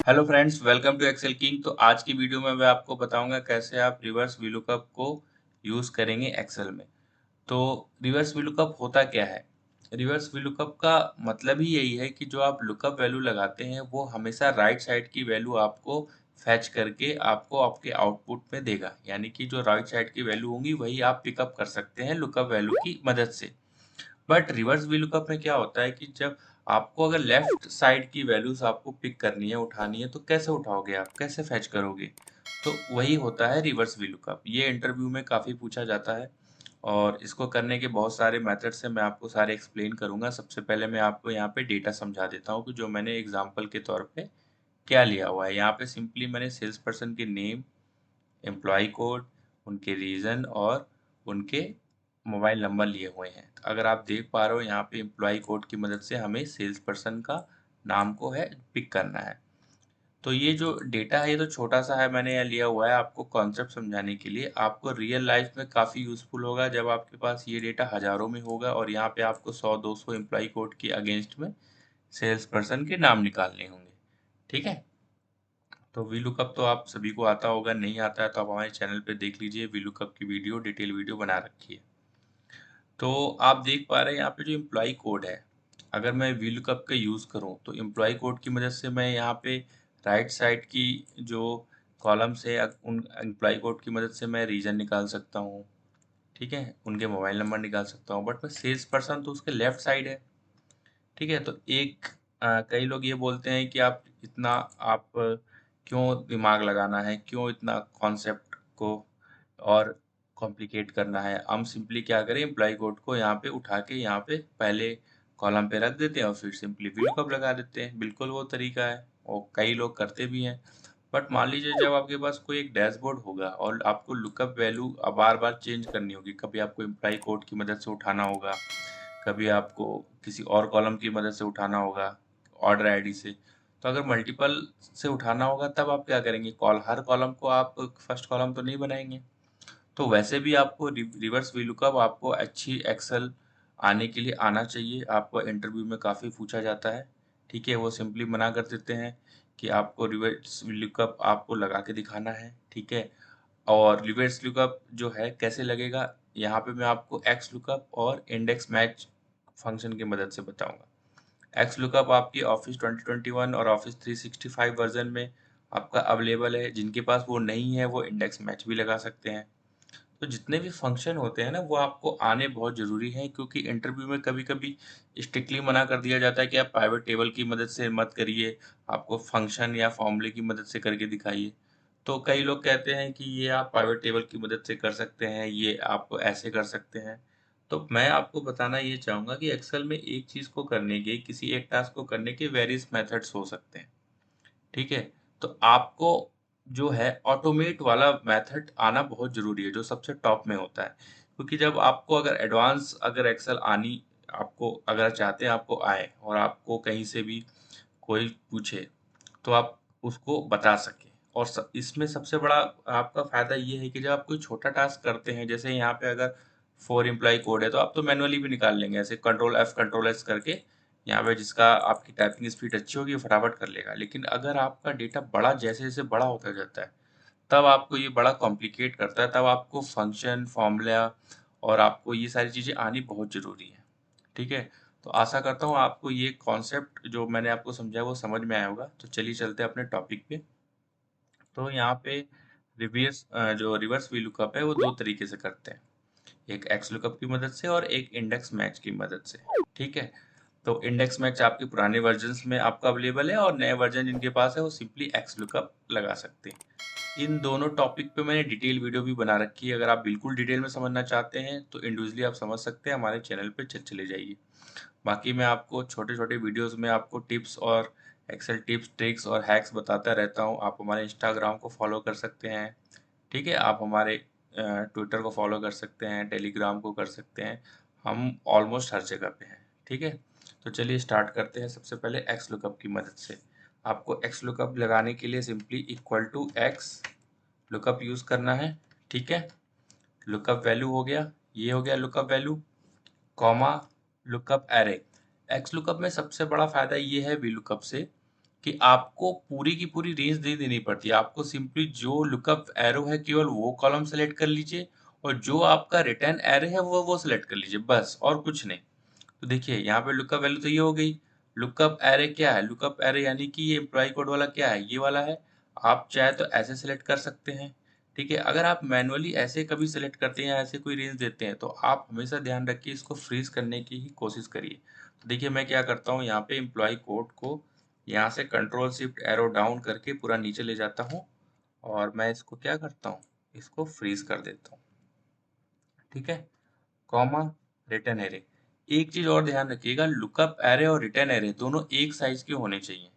Hello friends, welcome to Excel king. तो आज की वीडियो में मैं आपको बताऊंगा कैसे आप रिवर्स वीलुकअप को यूज़ करेंगे एक्सेल में। तो रिवर्स वीलुकअप होता क्या है? रिवर्स वीलुकअप का मतलब ही यही है कि जो आप लुकअप वैल्यू लगाते हैं वो हमेशा राइट साइड की वैल्यू आपको फैच करके आपको आपके आउटपुट में देगा। यानी कि जो राइट साइड की वैल्यू होंगी वही आप पिकअप कर सकते हैं लुकअप वैल्यू की मदद से। बट रिवर्स वीलुकअप में क्या होता है कि जब आपको अगर लेफ्ट साइड की वैल्यूज आपको पिक करनी है, उठानी है, तो कैसे उठाओगे आप? कैसे फैच करोगे? तो वही होता है रिवर्स वीलुकअप। ये इंटरव्यू में काफ़ी पूछा जाता है और इसको करने के बहुत सारे मेथड्स हैं, मैं आपको सारे एक्सप्लेन करूँगा। सबसे पहले मैं आपको यहाँ पे डेटा समझा देता हूँ कि जो मैंने एग्ज़ाम्पल के तौर पे क्या लिया हुआ है। यहाँ पे सिंपली मैंने सेल्स पर्सन के नेम, एम्प्लॉयी कोड, उनके रीज़न और उनके मोबाइल नंबर लिए हुए हैं। तो अगर आप देख पा रहे हो यहाँ पे एम्प्लॉयी कोड की मदद से हमें सेल्स पर्सन का नाम को है पिक करना है। तो ये जो डेटा है ये तो छोटा सा है, मैंने यहाँ लिया हुआ है आपको कॉन्सेप्ट समझाने के लिए। आपको रियल लाइफ में काफ़ी यूज़फुल होगा जब आपके पास ये डेटा हज़ारों में होगा और यहाँ पे आपको 100-200 एम्प्लॉयी कोड के अगेंस्ट में सेल्स पर्सन के नाम निकालने होंगे। ठीक है? तो वीलुकअप तो आप सभी को आता होगा, नहीं आता है तो आप हमारे चैनल पे देख लीजिए, वीलुकअप की वीडियो, डिटेल वीडियो बना रखी है। तो आप देख पा रहे हैं यहाँ पे जो एम्प्लॉयी कोड है, अगर मैं वीलुकअप का यूज़ करूँ तो एम्प्लॉयी कोड की मदद से मैं यहाँ पे राइट साइड की जो कॉलम्स है उन एम्प्लॉयी कोड की मदद से मैं रीजन निकाल सकता हूँ। ठीक है, उनके मोबाइल नंबर निकाल सकता हूँ, बट मैं सेल्स पर्सन तो उसके लेफ्ट साइड है। ठीक है, तो कई लोग ये बोलते हैं कि आप इतना आप क्यों दिमाग लगाना है, क्यों इतना कॉन्सेप्ट को और कॉम्प्लिकेट करना है। हम सिंपली क्या करें, एम्प्लॉयी कोड को यहाँ पे उठा के यहाँ पे पहले कॉलम पे रख देते हैं और फिर सिंपली वीलुकअप लगा देते हैं। बिल्कुल वो तरीका है और कई लोग करते भी हैं। बट मान लीजिए जब आपके पास कोई एक डैशबोर्ड होगा और आपको लुकअप वैल्यू बार बार चेंज करनी होगी, कभी आपको एम्प्लॉयी कोड की मदद से उठाना होगा, कभी आपको किसी और कॉलम की मदद से उठाना होगा ऑर्डर आईडी से। तो अगर मल्टीपल से उठाना होगा तब आप क्या करेंगे? हर कॉलम को आप फर्स्ट कॉलम तो नहीं बनाएंगे। तो वैसे भी आपको रिवर्स वीलुकअप आपको अच्छी एक्सेल आने के लिए आना चाहिए। आपको इंटरव्यू में काफ़ी पूछा जाता है। ठीक है, वो सिंपली मना कर देते हैं कि आपको रिवर्स वीलुकअप आपको लगा के दिखाना है। ठीक है, और रिवर्स लुकअप जो है कैसे लगेगा, यहाँ पे मैं आपको एक्स लुकअप और इंडेक्स मैच फंक्शन की मदद से बताऊंगा। एक्स लुकअप आपकी ऑफिस 2021 और ऑफिस 365 वर्जन में आपका अवेलेबल है। जिनके पास वो नहीं है वो इंडेक्स मैच भी लगा सकते हैं। तो जितने भी फंक्शन होते हैं ना वो आपको आने बहुत ज़रूरी हैं, क्योंकि इंटरव्यू में कभी-कभी स्ट्रिक्टली मना कर दिया जाता है कि आप पाइवट टेबल की मदद से मत करिए, आपको फंक्शन या फॉर्मूले की मदद से करके दिखाइए। तो कई लोग कहते हैं कि ये आप पाइवट टेबल की मदद से कर सकते हैं, ये आप ऐसे कर सकते हैं। तो मैं आपको बताना ये चाहूँगा कि एक्सेल में एक चीज़ को करने के, किसी एक टास्क को करने के वेरियस मेथड्स हो सकते हैं। ठीक है? तो आपको जो है ऑटोमेट वाला मेथड आना बहुत ज़रूरी है, जो सबसे टॉप में होता है। क्योंकि जब आपको अगर एडवांस अगर एक्सेल आनी आपको अगर चाहते हैं आपको आए और आपको कहीं से भी कोई पूछे, तो आप उसको बता सकें। और इसमें सबसे बड़ा आपका फ़ायदा ये है कि जब आप कोई छोटा टास्क करते हैं, जैसे यहाँ पे अगर 4 एम्प्लॉयी कोड है, तो आप तो मैनुअली भी निकाल लेंगे, ऐसे कंट्रोल F, कंट्रोल S करके। यहाँ पे जिसका आपकी टाइपिंग स्पीड अच्छी होगी, फटाफट कर लेगा। लेकिन अगर आपका डेटा बड़ा जैसे-जैसे बड़ा होता जाता है, तब आपको ये बड़ा कॉम्प्लिकेट करता है, तब आपको फंक्शन, फ़ॉर्मूला और आपको ये सारी चीज़ें आनी बहुत ज़रूरी है। ठीक है? तो आशा करता हूँ आपको ये कॉन्सेप्ट जो मैंने आपको समझाया वो समझ में आया होगा। तो चलिए चलते हैं अपने टॉपिक पे। तो यहाँ पे जो रिवर्स वीलुकअप है वो 2 तरीके से करते हैं। एक एक्स लुकअप की मदद से और एक इंडेक्स मैच की मदद से। ठीक है? तो इंडेक्स मैच आपके पुराने वर्जन्स में आपका अवेलेबल है और नए वर्जन जिनके पास है वो सिंपली एक्स लुकअप लगा सकते हैं। इन दोनों टॉपिक पे मैंने डिटेल वीडियो भी बना रखी है। अगर आप बिल्कुल डिटेल में समझना चाहते हैं तो इंडिविजुअली आप समझ सकते हैं, हमारे चैनल पे चले जाइए। बाकी मैं आपको छोटे-छोटे वीडियोज़ में आपको टिप्स और एक्सेल टिप्स, ट्रिक्स और हैक्स बताता रहता हूँ। आप हमारे इंस्टाग्राम को फॉलो कर सकते हैं। ठीक है? आप हमारे ट्विटर को फॉलो कर सकते हैं, टेलीग्राम को कर सकते हैं। हम ऑलमोस्ट हर जगह पे हैं। ठीक है? तो चलिए स्टार्ट करते हैं सबसे पहले एक्स लुकअप की मदद से। आपको एक्स लुकअप लगाने के लिए simply equal to X lookup use करना है। ठीक है? लुकअप वैल्यू हो गया, ये हो गया lookup value, comma lookup array. X lookup में सबसे बड़ा फ़ायदा ये है वीलुकअप से कि आपको पूरी की पूरी रेंज नहीं देनी पड़ती। आपको सिंपली जो लुकअप एरो है केवल वो कॉलम सेलेक्ट कर लीजिए और जो आपका रिटर्न एरो है वो सेलेक्ट कर लीजिए बस और कुछ नहीं। तो देखिए यहाँ पे लुकअप वैल्यू तो ये हो गई। लुकअप एरे क्या है? लुकअप एरे यानी कि ये एम्प्लॉय कोड वाला क्या है? ये वाला है। आप चाहे तो ऐसे सेलेक्ट कर सकते हैं। ठीक है, अगर आप मैनुअली ऐसे कभी सेलेक्ट करते हैं या ऐसे कोई रेंज देते हैं तो आप हमेशा ध्यान रखिए इसको फ्रीज करने की ही कोशिश करिए। तो देखिए मैं क्या करता हूँ, यहाँ पे एम्प्लॉय कोड को यहाँ से कंट्रोल शिफ्ट एरो डाउन करके पूरा नीचे ले जाता हूँ और मैं इसको क्या करता हूँ, इसको फ्रीज कर देता हूँ। ठीक है, कॉमा रिटर्न एरे। एक चीज और ध्यान रखिएगा, लुकअप एरे और रिटर्न एरे दोनों एक साइज के होने चाहिए।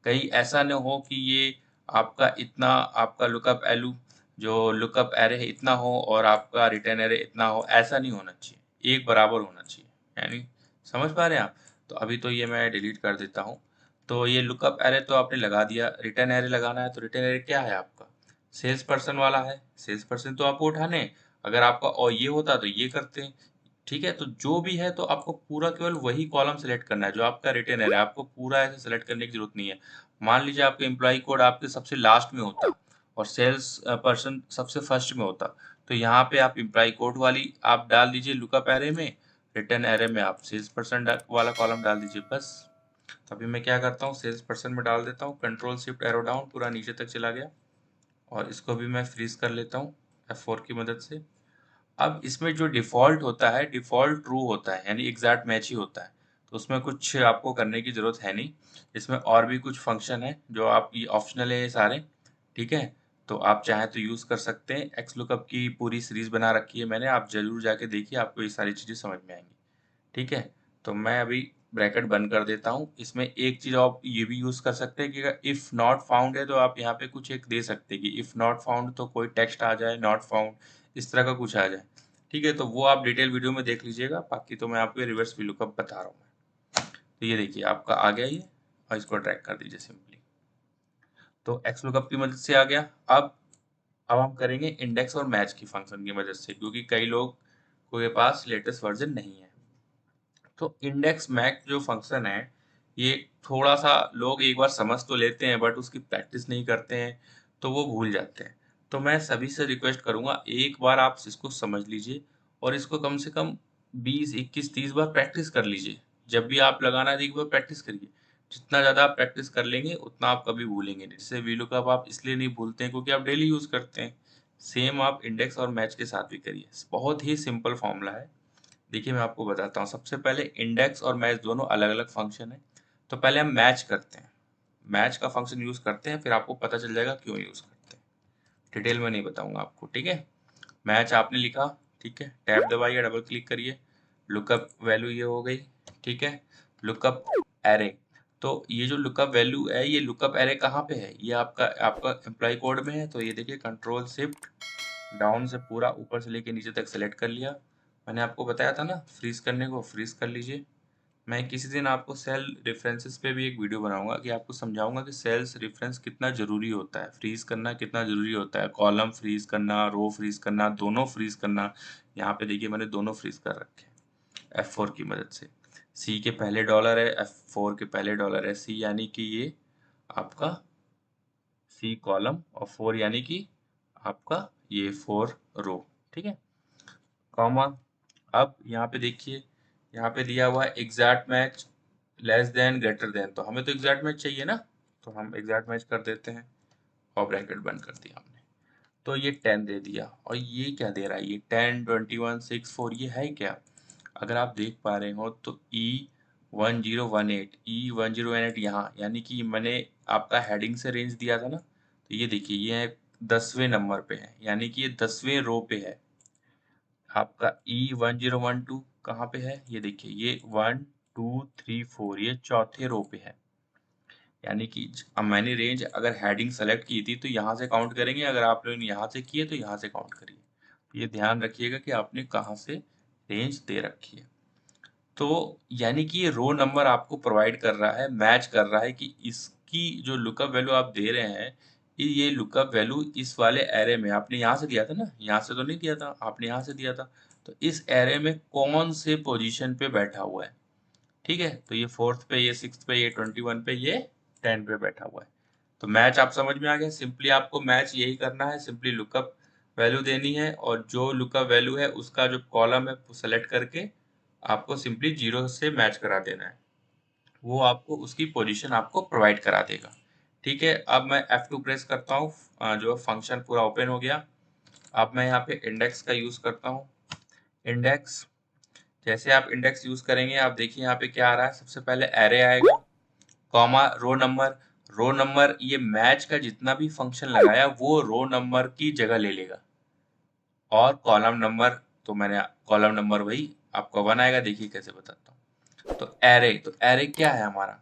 कहीं ऐसा न हो कि ये आपका इतना, आपका लुकअप एलू जो लुकअप एरे है इतना हो और आपका रिटर्न एरे इतना हो, ऐसा नहीं होना चाहिए, एक बराबर होना चाहिए। यानी समझ पा रहे हैं आप? तो अभी तो ये मैं डिलीट कर देता हूँ। तो ये लुकअप एरे तो आपने लगा दिया, रिटर्न एरे लगाना है तो रिटर्न एरे क्या है आपका? सेल्स पर्सन वाला है। सेल्स पर्सन तो आपको उठाने, अगर आपका और ये होता तो ये करते हैं। ठीक है, तो जो भी है तो आपको पूरा केवल वही कॉलम सेलेक्ट करना है जो आपका रिटर्न एरे है। आपको पूरा ऐसे सेलेक्ट करने की जरूरत नहीं है। मान लीजिए आपका एम्प्लॉय कोड आपके सबसे लास्ट में होता और सेल्स पर्सन सबसे फर्स्ट में होता, तो यहाँ पे आप एम्प्लॉय कोड वाली आप डाल दीजिए लुकअप एरे में, रिटर्न एरे में आप सेल्स पर्सन वाला कॉलम डाल दीजिए बस। तो अभी मैं क्या करता हूँ, सेल्स पर्सन में डाल देता हूँ, कंट्रोल शिफ्ट एरो डाउन पूरा नीचे तक चला गया और इसको भी मैं फ्रीज कर लेता हूँ F4 की मदद से। अब इसमें जो डिफ़ॉल्ट होता है, डिफ़ॉल्ट ट्रू होता है, यानी एग्ज़ैक्ट मैच ही होता है। तो उसमें कुछ आपको करने की ज़रूरत है नहीं। इसमें और भी कुछ फ़ंक्शन है जो आप ये ऑप्शनल है ये सारे, ठीक है? तो आप चाहें तो यूज़ कर सकते हैं। एक्सलुकअप की पूरी सीरीज़ बना रखी है मैंने, आप ज़रूर जाके देखिए, आपको ये सारी चीज़ें समझ में आएँगी। ठीक है? तो मैं अभी ब्रैकेट बंद कर देता हूँ। इसमें एक चीज़ आप ये भी यूज़ कर सकते हैं कि अगर इफ नॉट फाउंड है तो आप यहाँ पे कुछ एक दे सकते हैं कि इफ नॉट फाउंड, तो कोई टेक्स्ट आ जाए, नॉट फाउंड, इस तरह का कुछ आ जाए। ठीक है? तो वो आप डिटेल वीडियो में देख लीजिएगा, बाकी तो मैं आपको रिवर्स वीलुकअप बता रहा हूँ मैं। तो ये देखिए आपका आ गया ये, और इसको ड्रैग कर दीजिए सिंपली। तो एक्स लुकअप की मदद से आ गया। अब हम करेंगे इंडेक्स और मैच की फंक्शन की मदद से, क्योंकि कई लोग के पास लेटेस्ट वर्जन नहीं है। तो इंडेक्स मैच जो फंक्शन है, ये थोड़ा सा लोग एक बार समझ तो लेते हैं बट उसकी प्रैक्टिस नहीं करते हैं, तो वो भूल जाते हैं। तो मैं सभी से रिक्वेस्ट करूंगा, एक बार आप इसको समझ लीजिए और इसको कम से कम 20 21 30 बार प्रैक्टिस कर लीजिए। जब भी आप लगाना है एक बार प्रैक्टिस करिए। जितना ज़्यादा आप प्रैक्टिस कर लेंगे उतना आप कभी भूलेंगे नहीं। जैसे वीलुकअप आप इसलिए नहीं भूलते हैं क्योंकि आप डेली यूज़ करते हैं। सेम आप इंडेक्स और मैच के साथ भी करिए। बहुत ही सिंपल फॉर्मूला है। देखिए मैं आपको बताता हूँ। सबसे पहले इंडेक्स और मैच दोनों अलग-अलग फंक्शन है। तो पहले हम मैच करते हैं। मैच का फंक्शन यूज़ करते हैं, फिर आपको पता चल जाएगा क्यों यूज़ करते हैं। डिटेल में नहीं बताऊंगा आपको, ठीक है? मैच आपने लिखा, ठीक है? टैब दबाइए, डबल क्लिक करिए। लुकअप वैल्यू ये हो गई, ठीक है? Lookup array. तो ये जो लुकअप वैल्यू है, ये लुकअप एरे कहाँ पे है? ये आपका आपका एम्प्लॉय कोड में है। तो ये देखिए कंट्रोल शिफ्ट डाउन से पूरा ऊपर से लेके नीचे तक सेलेक्ट कर लिया। मैंने आपको बताया था ना फ्रीज करने को, फ्रीज कर लीजिए। मैं किसी दिन आपको सेल रेफरेंसेस पे भी एक वीडियो बनाऊंगा कि आपको समझाऊंगा कि सेल्स रेफरेंस कितना जरूरी होता है, फ्रीज करना कितना जरूरी होता है, कॉलम फ्रीज करना, रो फ्रीज करना, दोनों फ्रीज करना। यहाँ पे देखिए मैंने दोनों फ्रीज कर रखे हैं F4 की मदद से। सी के पहले डॉलर है, F4 के पहले डॉलर है, सी यानी कि ये आपका सी कॉलम और 4 यानी कि आपका ये 4 रो, ठीक है? कॉमा। अब यहाँ पे देखिए, यहाँ पे दिया हुआ है exact match less than greater than, तो हमें तो एग्जैक्ट मैच चाहिए ना, तो हम एग्जैक्ट मैच कर देते हैं और ब्रैकेट बंद कर दिया हमने। तो ये 10 दे दिया और ये क्या दे रहा है, ये 10 21 6 4, ये है क्या? अगर आप देख पा रहे हो तो E1018, E1018 यहाँ, यानी कि मैंने आपका हेडिंग से रेंज दिया था ना, तो ये देखिए ये 10वें नंबर पे है, यानी कि ये 10वें रो पे है। आपका E1012 कहाँ पे है? ये देखिए ये 1 2 3 4, ये चौथे रो पे है। यानी कि अब मैंने रेंज अगर हेडिंग सेलेक्ट की थी तो यहाँ से काउंट करेंगे, अगर आप लोगों ने यहाँ से किए तो यहाँ से काउंट करिए। तो ये ध्यान रखिएगा कि आपने कहाँ से रेंज दे रखी है। तो यानी कि ये रो नंबर आपको प्रोवाइड कर रहा है, मैच कर रहा है कि इसकी जो लुकअप वैल्यू आप दे रहे हैं, ये लुकअप वैल्यू इस वाले एरे में आपने यहाँ से दिया था ना, यहाँ से तो नहीं दिया था, आपने यहाँ से दिया था। तो इस एरे में कौन से पोजीशन पे बैठा हुआ है, ठीक है? तो ये 4th पे, ये 6th पे, ये 21 पे, ये 10 पे बैठा हुआ है। तो मैच आप समझ में आ गया। सिंपली आपको मैच यही करना है, सिंपली लुकअप वैल्यू देनी है और जो लुकअप वैल्यू है उसका जो कॉलम है वो सेलेक्ट करके आपको सिंपली 0 से मैच करा देना है। वो आपको उसकी पोजीशन आपको प्रोवाइड करा देगा। ठीक है, अब मैं F2 प्रेस करता हूँ, जो फंक्शन पूरा ओपन हो गया। अब मैं यहाँ पे इंडेक्स का यूज करता हूँ। इंडेक्स, जैसे आप इंडेक्स यूज करेंगे आप देखिए यहाँ पे क्या आ रहा है। सबसे पहले एरे आएगा, comma row number. Row number ये मैच का जितना भी फंक्शन लगाया वो रो नंबर की जगह ले लेगा। और कॉलम नंबर, तो मैंने कॉलम नंबर वही आपका 1 आएगा। देखिए कैसे बताता हूँ। तो एरे क्या है हमारा?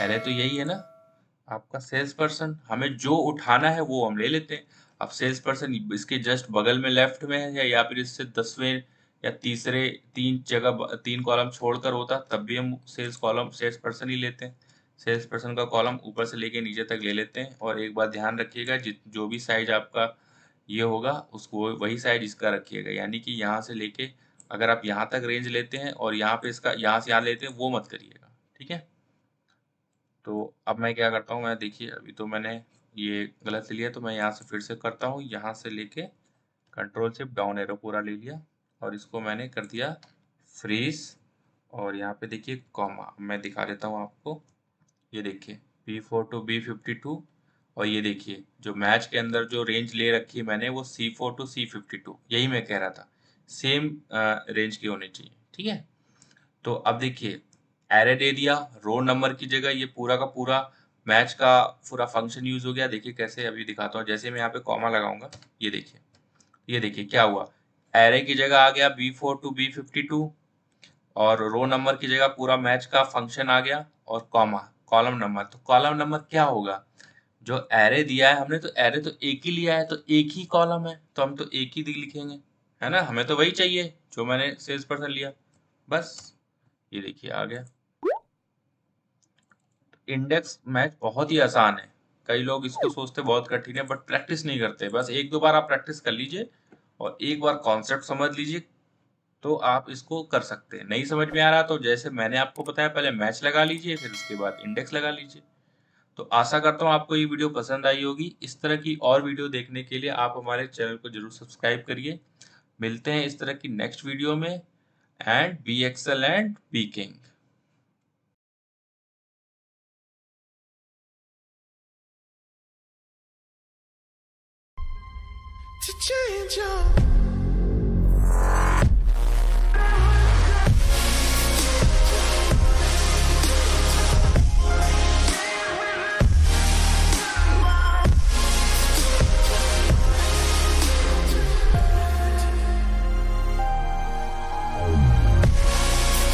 एरे तो यही है ना आपका सेल्स पर्सन। हमें जो उठाना है वो हम ले लेते हैं। अब सेल्स पर्सन इसके जस्ट बगल में लेफ्ट में है या फिर इससे 10वें या तीसरे 3 जगह 3 कॉलम छोड़कर होता तब भी हम सेल्स पर्सन ही लेते हैं। सेल्स पर्सन का कॉलम ऊपर से लेके नीचे तक ले लेते हैं। और एक बात ध्यान रखिएगा, जो भी साइज आपका ये होगा उसको वही साइज इसका रखिएगा। यानी कि यहाँ से लेके अगर आप यहाँ तक रेंज लेते हैं और यहाँ पे इसका यहाँ से यहाँ लेते हैं वो मत करिएगा। ठीक है, तो अब मैं क्या करता हूँ, मैं देखिए अभी तो मैंने ये गलत लिया तो मैं यहाँ से फिर से करता हूँ। यहाँ से लेके कंट्रोल शिफ्ट डाउन एरो पूरा ले लिया और इसको मैंने कर दिया फ्रीज। और यहाँ पे देखिए कॉमा, मैं दिखा देता हूँ आपको। ये देखिए B4 टू B52। और ये देखिए जो मैच के अंदर जो रेंज ले रखी है मैंने वो C4 टू C52, यही मैं कह रहा था, सेम रेंज की होनी चाहिए। ठीक है, तो अब देखिए एरे दे दिया, रो नंबर की जगह ये पूरा का पूरा मैच का पूरा फंक्शन यूज हो गया। देखिए कैसे, अभी दिखाता हूँ। जैसे मैं यहाँ पे कॉमा लगाऊंगा, ये देखिए क्या हुआ। एरे की जगह आ गया B4 टू B52 और रो नंबर की जगह पूरा मैच का फंक्शन आ गया और कॉमा कॉलम नंबर। तो कॉलम नंबर क्या होगा? जो एरे दिया है हमने, तो एरे तो एक ही लिया है तो एक ही कॉलम है, तो हम तो एक ही लिखेंगे, है ना। हमें तो वही चाहिए जो मैंने सेल्स पर्सन लिया, बस। ये देखिए आ गया। इंडेक्स मैच बहुत ही आसान है। कई लोग इसको सोचते बहुत कठिन है बट प्रैक्टिस नहीं करते। बस एक दो बार आप प्रैक्टिस कर लीजिए और एक बार कॉन्सेप्ट समझ लीजिए तो आप इसको कर सकते हैं। नहीं समझ में आ रहा तो जैसे मैंने आपको बताया, पहले मैच लगा लीजिए फिर उसके बाद इंडेक्स लगा लीजिए। तो आशा करता हूँ आपको ये वीडियो पसंद आई होगी। इस तरह की और वीडियो देखने के लिए आप हमारे चैनल को जरूर सब्सक्राइब करिए। मिलते हैं इस तरह की नेक्स्ट वीडियो में। And be Excel and be king. To change your